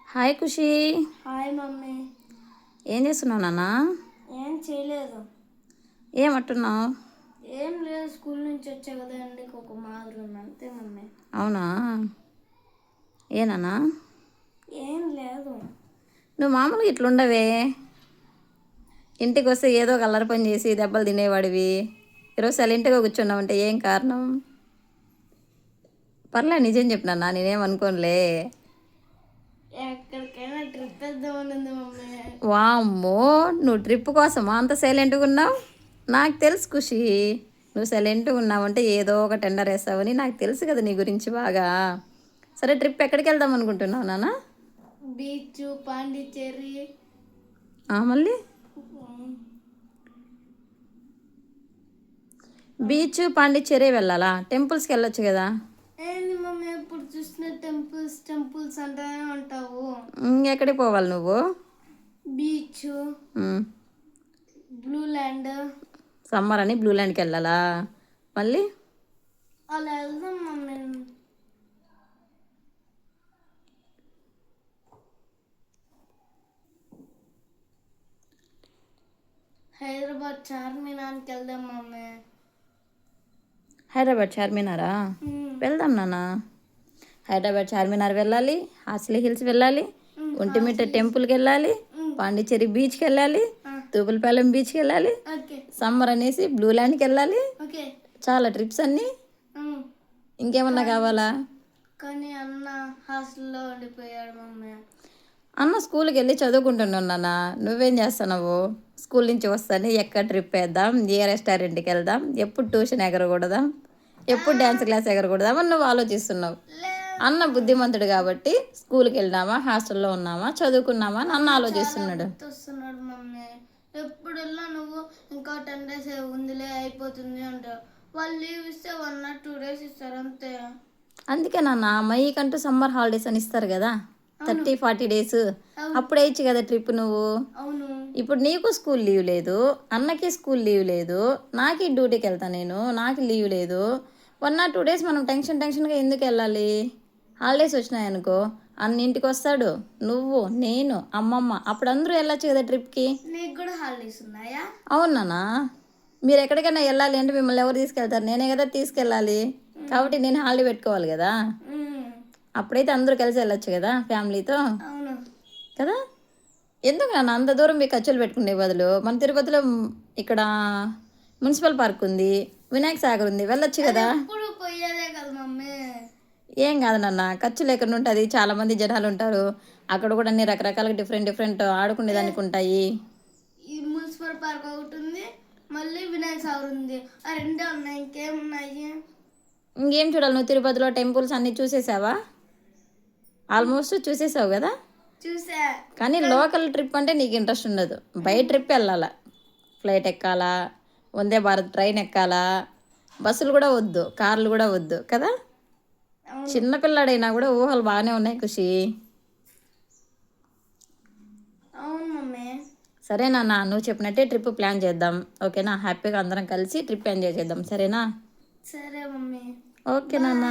Hi ఖుషి. Hi mummy. ఏం చేస్తున్నావు నాన్న? ఏం చేయలేదు. ఏమంటున్నావు? ఏం లేదు, స్కూల్ నుంచి వచ్చా కదా అండి, ఒక మాదిరి ఉంది అంతే మమ్మీ. అవునా? ఏనా? ఏం లేదు. నువ్వు మామూలుగా ఇట్లుండవే, ఇంటికి వస్తే ఏదో ఒక అల్లరి పని చేసి దెబ్బలు తినేవాడివి. ఈరోజు సైలెంట్గా కూర్చున్నావు అంటే ఏం కారణం? పర్లే, నిజం చెప్పినా, నేనేమనుకోనులే. ఎక్కడికైనా ట్రిప్ వేద్దామని ఉంది మమ్మీ. వామ్మో, నువ్వు ట్రిప్ కోసమా అంత సైలెంట్గా ఉన్నావు? నాకు తెలుసు ఖుషి, నువ్వు సైలెంట్గా ఉన్నావంటే ఏదో ఒక టెండర్ వేస్తావని నాకు తెలుసు కదా నీ గురించి బాగా. సరే, ట్రిప్ ఎక్కడికి వెళ్దాం అనుకుంటున్నావు నాన్న? బీచ్, పాండిచ్చేరి. మళ్ళీ బీచ్ పాండిచ్చేరి వెళ్ళాలా? టెంపుల్స్కి వెళ్ళొచ్చు కదా. ఏంది మమ్మీ, ఎప్పుడు చూసిన టెంపుల్స్ టెంపుల్స్ అంటానే ఉంటావు. ఎక్కడికి పోవాలి నువ్వు? Beach, blue land. సమ్మర్ అని బ్లూ ల్యాండ్కి వెళ్ళాలా? మళ్ళీ అలా వెళ్దాం మమ్మీ. హైదరాబాద్ చార్మినార్కి వెళ్దాం మమ్మీ. హైదరాబాద్ చార్మినారా? వెళ్దాం నాన్న. హైదరాబాద్ చార్మినార్ వెళ్ళాలి, హాస్లీ హిల్స్ వెళ్ళాలి, ఒంటిమిట్ట టెంపుల్కి వెళ్ళాలి, పాండిచ్చేరి బీచ్కి వెళ్ళాలి, తూపులపాలెం బీచ్కి వెళ్ళాలి, సమ్మర్ అనేసి బ్లూ ల్యాండ్కి వెళ్ళాలి. చాలా ట్రిప్స్ అన్నీ. ఇంకేమన్నా కావాలా? కానీ అన్న హాస్టల్లో ఉండిపోయాడు మమ్మీ. అన్న స్కూల్కి వెళ్ళి చదువుకుంటున్నాను నాన్న. నువ్వేం చేస్తున్నావు? స్కూల్ నుంచి వస్తాను ఎక్కడ ట్రిప్ వేద్దాం, ఏ రెస్టారెంట్కి వెళ్దాం, ఎప్పుడు ట్యూషన్ ఎగరకూడదాం, ఎప్పుడు డ్యాన్స్ క్లాస్ ఎగరకూడదాం అని నువ్వు ఆలోచిస్తున్నావు. అన్న బుద్ధిమంతుడు కాబట్టి స్కూల్కి వెళ్ళినామా, హాస్టల్లో ఉన్నామా, చదువుకున్నామా అని అన్న ఆలోచిస్తున్నాడు. వస్తున్నాడు మమ్మీ. ఎప్పుడు వెళ్ళా నువ్వు ఇంకా 10 days ఉందిలే అయిపోతుంది అంటావు. వాళ్ళు లీవ్ ఇస్తే 1 or 2 days ఇస్తారు అంతే. అందుకే నాన్న, మైకంటూ సమ్మర్ హాలిడేస్ అని ఇస్తారు కదా, 30-40 days. అప్పుడే ఇచ్చి కదా ట్రిప్ నువ్వు. అవును. ఇప్పుడు నీకు స్కూల్ లీవ్ లేదు, అన్నకి స్కూల్ లీవ్ లేదు, నాకు డ్యూటీకి వెళ్తాను నేను, నాకు లీవ్ లేదు. 1 or 2 days మనం టెన్షన్గా ఎందుకు వెళ్ళాలి? హాలిడేస్ వచ్చినాయనుకో, అన్నింటికి వస్తాడు, నువ్వు, నేను, అమ్మమ్మ, అప్పుడు అందరూ వెళ్ళొచ్చు కదా ట్రిప్కి. నీకు కూడా హాలిడేస్ ఉన్నాయా? అవునా? మీరు ఎక్కడికైనా వెళ్ళాలి అంటే మిమ్మల్ని ఎవరు తీసుకెళ్తారు? నేనే కదా తీసుకెళ్ళాలి. కాబట్టి నేను హాలిడే పెట్టుకోవాలి కదా. అప్పుడైతే అందరూ కలిసి వెళ్ళొచ్చు కదా ఫ్యామిలీతో కదా. ఎందుకు నాన్న అంత దూరం మీకు ఖర్చులు పెట్టుకునే బదులు మన తిరుపతిలో ఇక్కడ మున్సిపల్ పార్క్ ఉంది, వినాయక సాగర్ ఉంది, వెళ్ళొచ్చు కదా. ఏం కాదు నాన్న, ఖర్చు లేకుండా ఉంటుంది. చాలామంది జనాలు ఉంటారు అక్కడ కూడా, అన్ని రకరకాలుగా డిఫరెంట్ ఆడుకునేదానికి ఉంటాయి. ఈ మున్సిపల్ పార్క్ ఒకటి ఉంది, మళ్ళీ వినాయక సాగర్ ఉంది, ఆ రెండే ఉన్నాయి. ఇంకేమున్నాయి? ఇంకేం చూడాలి? నువ్వు తిరుపతిలో టెంపుల్స్ అన్నీ చూసేసావా? ఆల్మోస్ట్ చూసేసావు కదా. చూసా. కానీ లోకల్ ట్రిప్ అంటే నీకు ఇంట్రెస్ట్ ఉండదు. బయట ట్రిప్ వెళ్ళాలా, ఫ్లైట్ ఎక్కాలా, వందే భారత్ ట్రైన్ ఎక్కాలా, బస్సులు కూడా వద్దు, కార్లు కూడా వద్దు కదా. చిన్నపిల్లాడైనా కూడా ఊహలు బాగానే ఉన్నాయి ఖుషి. అవును మమ్మీ. సరే నాన్న, నువ్వు చెప్పినట్టే ట్రిప్ ప్లాన్ చేద్దాం, ఓకేనా? హ్యాపీగా అందరం కలిసి ట్రిప్ ఎంజాయ్ చేద్దాం, సరేనా? సరే మమ్మీ. ఓకే నాన్న.